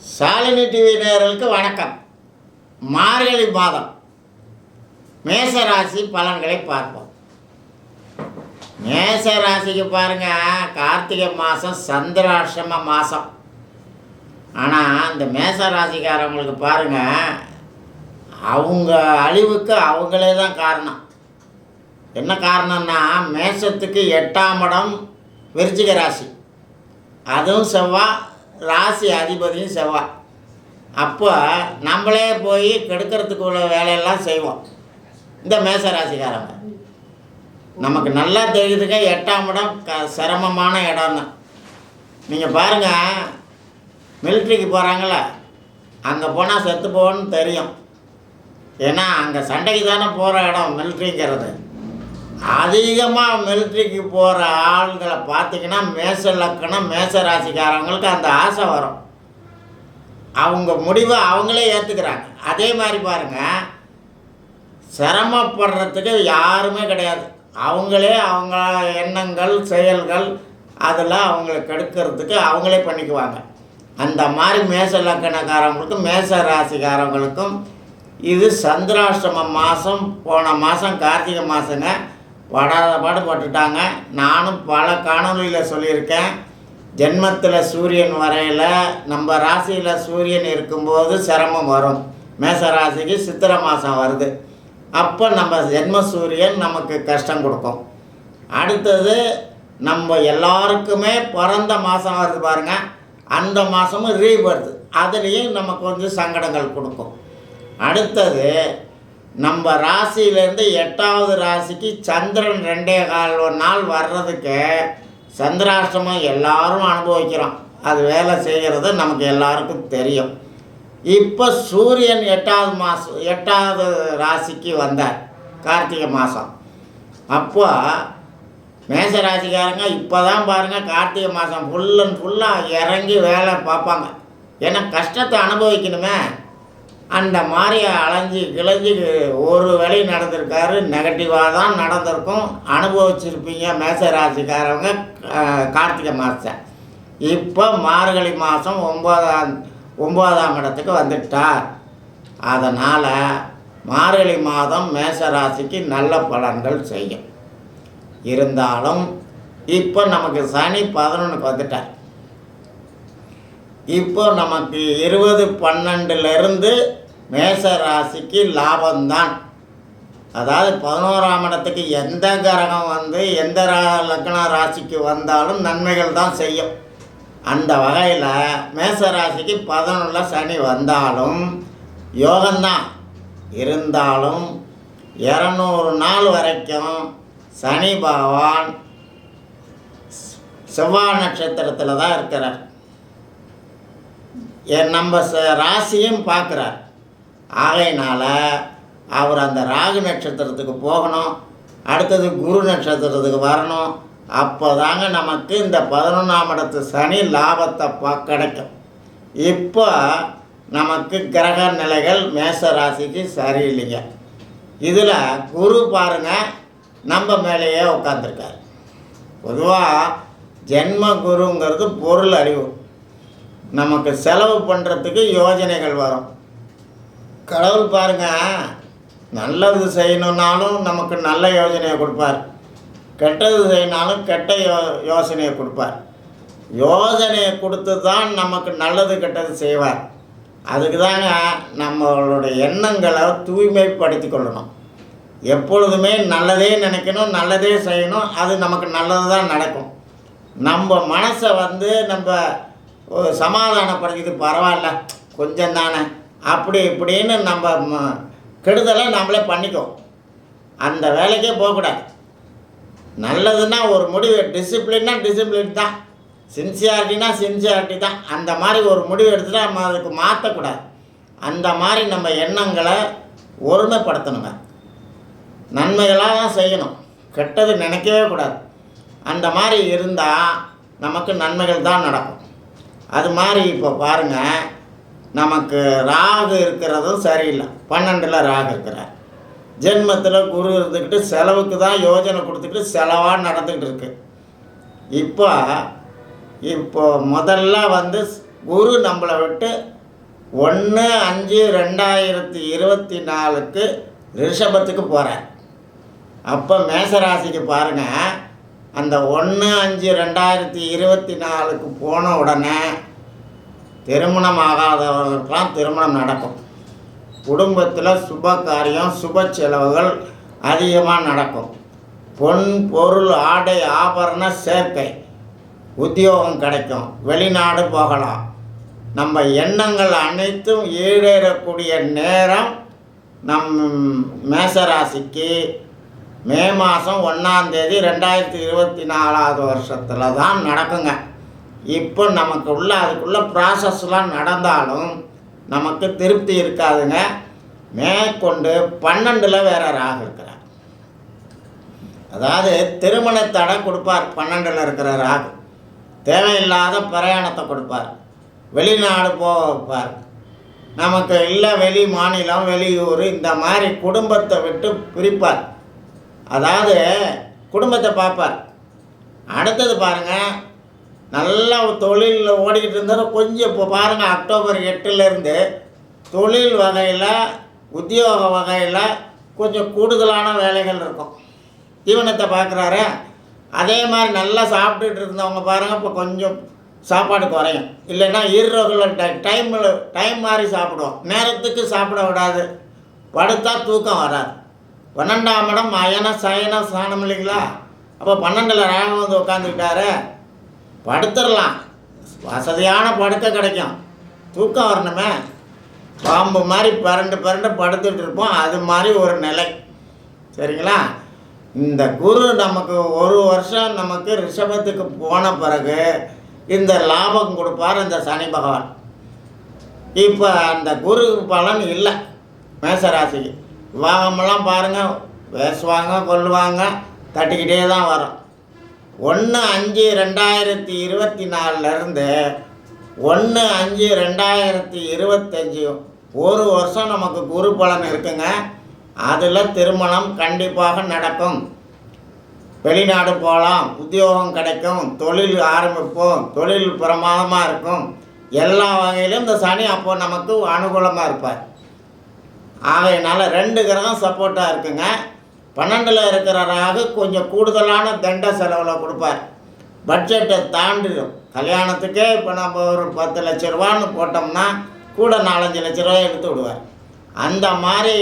Shalini TV நேயர்களுக்கு வணக்கம். மார்கழி மாதம் மேசராசி பலன்களை பார்ப்போம். மேசராசிக்கு பாருங்க, கார்த்திகை மாதம் சந்திராஷ்டம மாதம். ஆனால் இந்த மேசராசிக்காரவங்களுக்கு பாருங்க, அவங்க அழிவுக்கு அவங்களே தான் காரணம். என்ன காரணம்னா, மேசத்துக்கு 8ஆம் இடம் விருச்சிக ராசி, அதுவும் செவ்வாய், ராசி அதிபதியும் செவ்வாய். அப்போ நம்மளே போய் கெடுக்கிறதுக்கு உள்ள வேலையெல்லாம் செய்வோம். இந்த மேசராசிக்காரங்க நமக்கு நல்லா தெரியுதுங்க, 8ஆம் இடம் சிரமமான இடம் தான். நீங்கள் பாருங்கள், மிலிட்ரிக்கு போகிறாங்கள, அங்கே போனால் செத்து போகணும்னு தெரியும். ஏன்னா அங்கே சண்டைக்கு தானே போகிற இடம் மிலிட்ரிங்கிறது. அதிகமாக மிலிட்ரிக்கு போகிற ஆள்களை பார்த்திங்கன்னா மேச லக்கணம் மேச ராசிக்காரவங்களுக்கு அந்த ஆசை வரும். அவங்க முடிவை அவங்களே ஏற்றுக்கிறாங்க. அதே மாதிரி பாருங்கள், சிரமப்படுறதுக்கு யாருமே கிடையாது. அவங்களே அவங்க எண்ணங்கள் செயல்கள் அதில் அவங்களை கெடுக்கிறதுக்கு அவங்களே பண்ணிக்குவாங்க. அந்த மாதிரி மேச லக்கணக்காரவங்களுக்கும் மேச ராசிக்காரவங்களுக்கும் இது சந்திராஷ்டம மாதம். போன மாதம் கார்த்திகை மாதங்க படாத பாடுபட்டுட்டாங்க. நானும் பல காணொலியில் சொல்லியிருக்கேன். ஜென்மத்தில் சூரியன் வரையில் நம்ம ராசியில் சூரியன் இருக்கும்போது சிரமம் வரும். மேச ராசிக்கு சித்திரை மாதம் வருது, அப்போ நம்ம ஜென்ம சூரியன் நமக்கு கஷ்டம் கொடுக்கும். அடுத்தது நம்ம எல்லாருக்குமே பிறந்த மாதம் வருது பாருங்கள், அந்த மாதமும் ரீபர்த், அதுலேயும் நமக்கு கொஞ்சம் சங்கடங்கள் கொடுக்கும். அடுத்தது நம்ம ராசியிலேருந்து 8ஆவது ராசிக்கு சந்திரன் 2.25 நாள் வர்றதுக்கு சந்திராஷ்டமம் எல்லாரும் அனுபவிக்கிறோம். அது வேலை செய்கிறது நமக்கு எல்லாருக்கும் தெரியும். இப்போ சூரியன் 8ஆவது ராசிக்கு வந்தார் கார்த்திகை மாதம். அப்போ மேச ராசிக்காரங்க இப்போ தான் பாருங்கள், கார்த்திகை மாதம் ஃபுல் அண்ட் ஃபுல்லாக இறங்கி வேலை பார்ப்பாங்க. ஏன்னா கஷ்டத்தை அனுபவிக்கணுமே. அந்த மாதிரி அலைஞ்சி கிளைஞ்சி ஒரு வேலை நடந்திருக்காரு, நெகட்டிவாக தான் நடந்திருக்கும். அனுபவிச்சிருப்பீங்க மேச ராசிக்காரவங்க கார்த்திகை மாதம். இப்போ மார்கழி மாதம் 9ஆம் இடத்துக்கு வந்துட்டார். அதனால் மார்கழி மாதம் மேச ராசிக்கு நல்ல பலன்கள் செய்யும். இருந்தாலும் இப்போ நமக்கு சனி 11க்கு வந்துட்டார். இப்போ நமக்கு 20/12 மேச ராசிக்கு லாபம்தான். அதாவது 11ஆம் இடத்துக்கு எந்த கிரகம் வந்து எந்த லக்ன ராசிக்கு வந்தாலும் நன்மைகள் தான் செய்யும். அந்த வகையில் மேச ராசிக்கு 11 சனி வந்தாலும் யோகம்தான். இருந்தாலும் 200 நாள் வரைக்கும் சனி பகவான் செவ்வாய் நட்சத்திரத்தில் தான் இருக்கிறார். நம்ம ராசியும் பார்க்குறார். ஆகையினால் அவர் அந்த ராகு நட்சத்திரத்துக்கு போகணும், அடுத்தது குரு நட்சத்திரத்துக்கு வரணும். அப்போ தாங்க நமக்கு இந்த 11ஆம் இடத்து சனி லாபத்தை கிடைக்கும். இப்போ நமக்கு கிரக நிலைகள் மேச ராசிக்கு சரியில்லைங்க. இதில் குரு பாருங்கள் நம்ம மேலேயே உட்காந்துருக்கார். பொதுவாக ஜென்ம குருங்கிறது பொருள் அறிவு. நமக்கு செலவு பண்ணுறதுக்கு யோஜனைகள் வரும். கடவுள் பாருங்கள், நல்லது செய்யணுன்னாலும் நமக்கு நல்ல யோசனையை கொடுப்பார், கெட்டது செய்யணுனாலும் கெட்ட யோசனையை கொடுப்பார். யோசனையை கொடுத்து தான் நமக்கு நல்லது கெட்டது செய்வார். அதுக்கு தாங்க நம்மளுடைய எண்ணங்களை தூய்மைப்படுத்தி கொள்ளணும். எப்பொழுதுமே நல்லதே நினைக்கணும், நல்லதே செய்யணும். அது நமக்கு நல்லது தான் நடக்கும். நம்ம மனசை வந்து நம்ம சமாதானப்படுத்திது, பரவாயில்ல கொஞ்சம் தானே அப்படி இப்படின்னு நம்ம கெடுதலை நம்மளே பண்ணிக்குவோம். அந்த வேலைக்கே போகக்கூடாது. நல்லதுன்னா ஒரு முடிவு, டிசிப்ளின்னா டிசிப்ளின் தான், சின்சியாரிட்டினா சின்சியாரிட்டி தான். அந்த மாதிரி ஒரு முடிவு எடுத்துகிட்டு நம்ம அதுக்கு மாற்றக்கூடாது. அந்த மாதிரி நம்ம எண்ணங்களை ஒருமைப்படுத்தணுங்க. நன்மைகளாக தான் செய்யணும், கெட்டது நினைக்கவே கூடாது. அந்த மாதிரி இருந்தால் நமக்கு நன்மைகள் தான் நடக்கும். அது மாதிரி இப்போ பாருங்கள், நமக்கு ராகு இருக்கிறதும் சரியில்லை. 12ல் ராகு இருக்கிறார். ஜென்மத்தில் குரு இருந்துக்கிட்டு செலவுக்கு தான் யோஜனை கொடுத்துக்கிட்டு செலவாக நடந்துக்கிட்டு இருக்கு. இப்போ முதல்ல வந்து குரு நம்மளை விட்டு 1/5/2024 ரிஷபத்துக்கு போகிறார். அப்போ மேசராசிக்கு பாருங்கள், அந்த 1/5/2024 போன உடனே திருமணம் ஆகாதவர்களுக்கெல்லாம் திருமணம் நடக்கும். குடும்பத்தில் சுப காரியம், சுப செலவுகள் அதிகமாக நடக்கும். பொன் பொருள் ஆடை ஆபரண சேர்க்கை, உத்தியோகம் கிடைக்கும், வெளிநாடு போகலாம். நம்ம எண்ணங்கள் அனைத்தும் ஈடேறக்கூடிய நேரம் நம் மேசராசிக்கு மே மாதம் 1ஆம் தேதி 2024 வருஷத்தில் தான் நடக்குங்க. இப்போ நமக்கு அதுக்குள்ள ப்ராசஸ்லாம் நடந்தாலும் நமக்கு திருப்தி இருக்காதுங்க. மேற்கொண்டு 12ல் வேறு ராகு இருக்கிறார். அதாவது திருமண தடை கொடுப்பார். 12ல் இருக்கிற ராகு தேவையில்லாத பிரயாணத்தை கொடுப்பார். வெளிநாடு போக வைப்பார். நமக்கு இல்லை வெளி மாநிலம் வெளியூர் இந்த மாதிரி குடும்பத்தை விட்டு பிரிப்பார். அதாவது குடும்பத்தை பார்ப்பார். அடுத்தது பாருங்கள், நல்லா தொழிலில் ஓடிக்கிட்டு இருந்தாலும் கொஞ்சம் இப்போ பாருங்கள், அக்டோபர் 8லேருந்து தொழில் வகையில் உத்தியோக வகையில் கொஞ்சம் கூடுதலான வேலைகள் இருக்கும். தீவனத்தை பார்க்குறாரு. அதே மாதிரி நல்லா சாப்பிட்டுட்டு இருந்தவங்க பாருங்கள், இப்போ கொஞ்சம் சாப்பாடு குறையும். இல்லைன்னா ஈரோகுலர் டைம் மாதிரி சாப்பிடுவோம். நேரத்துக்கு சாப்பிட விடாது. படுத்தா தூக்கம் வராது. 12ஆம் இடம் அயன சயன ஸ்தானம் இல்லைங்களா? அப்போ 12ல் ராகு வந்து உட்காந்துக்கிட்டாரு. படுத்துடலாம், வசதியான படுக்கை கிடைக்கும். தூக்கம் வரணுமே, பாம்பு மாதிரி பரண்டு படுத்துட்டு இருப்போம். அது மாதிரி ஒரு நிலை. சரிங்களா? இந்த குரு நமக்கு 1 வருஷம் நமக்கு ரிஷபத்துக்கு போன பிறகு இந்த லாபம் கொடுப்பார் இந்த சனி பகவான். இப்போ அந்த குரு பலன் இல்லை மேசராசிக்கு. விவாகமெல்லாம் பாருங்கள், பேசுவாங்க, கொல்லுவாங்க, தட்டிக்கிட்டே தான் வரும். 1/5/2024 1/5/2025 1 வருஷம் நமக்கு குரு பலன் இருக்குங்க. அதில் திருமணம் கண்டிப்பாக நடக்கும். வெளிநாடு போகலாம், உத்தியோகம் கிடைக்கும், தொழில் ஆரம்பிப்போம், தொழில் பிரமாதமாக இருக்கும். எல்லா வகையிலும் இந்த சனி அப்போ நமக்கு அனுகூலமாக இருப்பார். ஆகையினால 2 கிரகம் சப்போர்ட்டாக இருக்குங்க. 12ல் இருக்கிற ராகு கொஞ்சம் கூடுதலான தண்ட செலவில் கொடுப்பார். பட்ஜெட்டை தாண்டிடும். கல்யாணத்துக்கே இப்போ நம்ம ஒரு 10 லட்ச ரூபான்னு போட்டோம்னா கூட 4-5 லட்ச ரூபாய் எடுத்து விடுவார். அந்த மாதிரி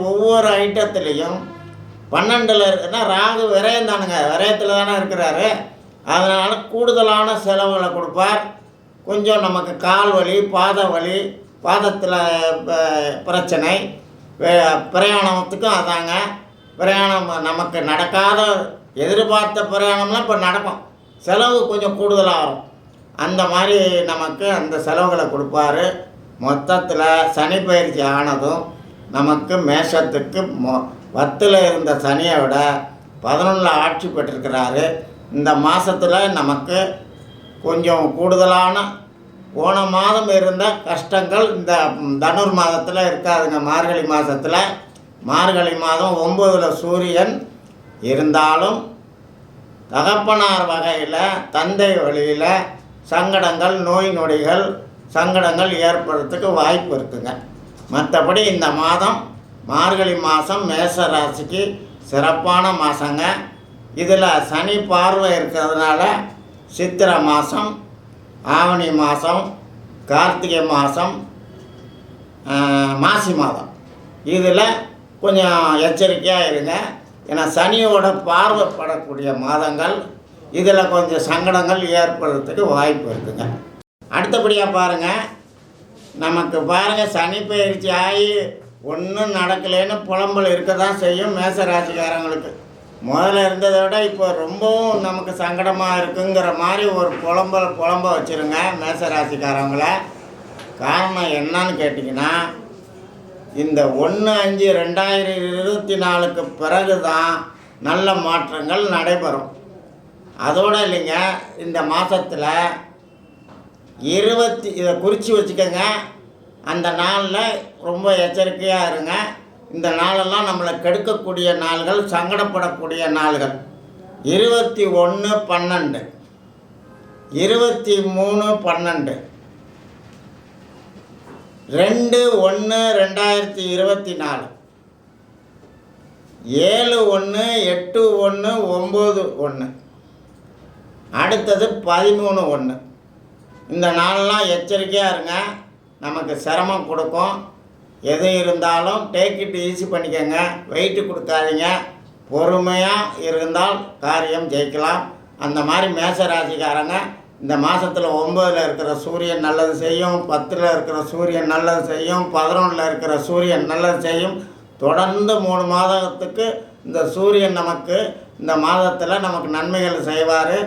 ஒவ்வொரு ஐட்டத்துலேயும் 12ல் இருக்குன்னா ராகு விரயம் தானுங்க, விரயத்தில் தானே இருக்கிறாரு. அதனால் கூடுதலான செலவுகளை கொடுப்பார். கொஞ்சம் நமக்கு கால் வலி, பாத வலி, பாதத்தில் பிரச்சனை, பிரயாணத்துக்கும் அதாங்க. பிரயாணம் நமக்கு நடக்காத எதிர்பார்த்த பிரயாணம்லாம் இப்போ நடக்கும். செலவு கொஞ்சம் கூடுதலாக வரும். அந்த மாதிரி நமக்கு அந்த செலவுகளை கொடுப்பார். மொத்தத்தில் சனி பயிற்சி ஆனதும் நமக்கு மேஷத்துக்கு 10ல் இருந்த சனியை விட 11ல் ஆட்சி பெற்றிருக்கிறாரு. இந்த மாதத்தில் நமக்கு கொஞ்சம் கூடுதலான போன மாதம் இருந்த கஷ்டங்கள் இந்த தனுர் மாதத்தில் இருக்காதுங்க. மார்கழி மாதத்தில், மார்கழி மாதம் 9ல் சூரியன் இருந்தாலும் தகப்பனார் வகையில் தந்தை வழியில் சங்கடங்கள், நோய் நொடிகள் சங்கடங்கள் ஏற்படுறதுக்கு வாய்ப்பு இருக்குங்க. மற்றபடி இந்த மாதம் மார்கழி மாதம் மேச ராசிக்கு சிறப்பான மாதங்க. இதில் சனி பார்வை இருக்கிறதுனால சித்திரை மாதம், ஆவணி மாதம், கார்த்திகை மாதம், மாசி மாதம் இதில் கொஞ்சம் எச்சரிக்கையாக இருங்க. ஏன்னா சனியோட பார்வைப்படக்கூடிய மாதங்கள். இதில் கொஞ்சம் சங்கடங்கள் ஏற்படுறதுக்கு வாய்ப்பு இருக்குங்க. அடுத்தபடியாக பாருங்கள், நமக்கு பாருங்கள் சனி பயிற்சி ஆகி ஒன்றும் நடக்கலைன்னு புலம்பல் இருக்க தான் செய்யும் மேசராசிக்காரங்களுக்கு. முதல்ல இருந்ததை விட இப்போ ரொம்பவும் நமக்கு சங்கடமாக இருக்குங்கிற மாதிரி ஒரு புலம்ப வச்சுருங்க மேசராசிக்காரங்கள. காரணம் என்னன்னு கேட்டிங்கன்னா, இந்த 1/5/2024 பிறகு தான் நல்ல மாற்றங்கள் நடைபெறும். அதோடு இல்லைங்க, இந்த மாதத்தில் இதை குறித்து வச்சுக்கோங்க. அந்த நாளில் ரொம்ப எச்சரிக்கையாக இருங்க. இந்த நாளெல்லாம் நம்மளை கெடுக்கக்கூடிய நாள்கள், சங்கடப்படக்கூடிய நாள்கள். 21/12, 23/12, 2/1/2024, 7/1/8/1/9/1, அடுத்தது 13/1. இந்த நாளெலாம் எச்சரிக்கையாக இருங்க. நமக்கு சிரமம் கொடுக்கும். எது இருந்தாலும் டேக் இட் ஈஸி பண்ணிக்கோங்க. வெயிட்டு கொடுக்காதீங்க. பொறுமையாக இருந்தால் காரியம் ஜெயிக்கலாம். அந்த மாதிரி மேச ராசிக்காரங்க இந்த மாதத்தில் 9ல் இருக்கிற சூரியன் நல்லது செய்யும், 10ல் இருக்கிற சூரியன் நல்லது செய்யும், 11ல் இருக்கிற சூரியன் நல்லது செய்யும். தொடர்ந்து 3 மாதத்துக்கு இந்த சூரியன் நமக்கு இந்த மாதத்தில் நமக்கு நன்மைகள் செய்வார்.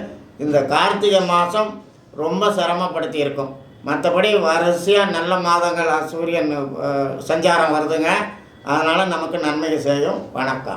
இந்த கார்த்திகை மாதம் ரொம்ப சிரமப்படுத்தி இருக்கும். மற்றபடி வரிசையாக நல்ல மாதங்கள் சூரியன் சஞ்சாரம் வருதுங்க. அதனால் நமக்கு நன்மைகள் செய்யும். வணக்கம்.